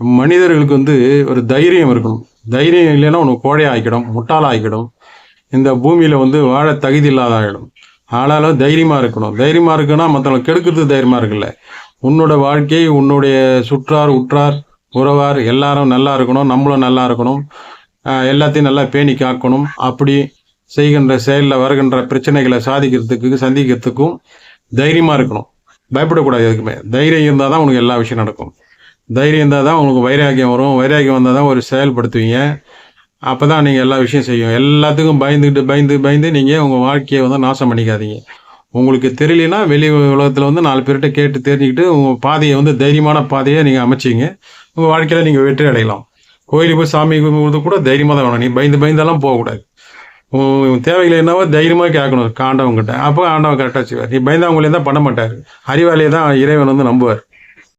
மனிதர்களுக்கு வந்து ஒரு தைரியம் இருக்கணும். தைரியம் இல்லைன்னா உனக்கு கோழையா ஆக்கிடும், முட்டாளா ஆக்கிடும். இந்த பூமியில வந்து வாழ தகுதி இல்லாத ஆகிடும். ஆனாலும் தைரியமா இருக்கணும். தைரியமா இருக்குன்னா மற்றவங்களை கெடுக்கிறதுக்கு தைரியமா இருக்குல்ல. உன்னோட வாழ்க்கை, உன்னுடைய சுற்றார், உற்றார், உறவார் எல்லாரும் நல்லா இருக்கணும். நம்மளும் நல்லா இருக்கணும். எல்லாத்தையும் நல்லா பேணி காக்கணும். அப்படி செய்கின்ற செயலில் வருகின்ற பிரச்சனைகளை சாதிக்கிறதுக்கு சந்திக்கிறதுக்கும் தைரியமா இருக்கணும். பயப்படக்கூடாது எதுக்குமே. தைரியம் இருந்தால் தான் உனக்கு எல்லா விஷயம் நடக்கும். தைரியம் இருந்தால் தான் உங்களுக்கு வைராக்கியம் வரும். வைராக்கியம் வந்தால் தான் ஒரு செயல்படுத்துவீங்க. அப்போ தான் நீங்கள் எல்லா விஷயம் செய்யும். எல்லாத்துக்கும் பயந்து நீங்கள் உங்கள் வாழ்க்கையை வந்து நாசம் பண்ணிக்காதீங்க. உங்களுக்கு தெரியலனா வெளி உலகத்தில் வந்து 4 பேர்கிட்ட கேட்டு தெரிஞ்சுக்கிட்டு உங்கள் பாதையை வந்து தைரியமான பாதையை நீங்கள் அமைச்சிங்க. உங்கள் வாழ்க்கையில் நீங்கள் வெற்றி அடையலாம். கோயிலுக்கு போய் சாமி கும்பிடுறது கூட தைரியமாக தான் வேணும். நீ பயந்தெல்லாம் போகக்கூடாது. தேவைகளை என்னவோ தைரியமாக கேட்கணும் ஆண்டவங்கிட்ட. அப்போ ஆண்டவன் கரெக்டாக செய்வார். நீ பயந்தவங்களே தான் பண்ண மாட்டார். அறிவாளியை தான் இறைவன் வந்து நம்புவார்.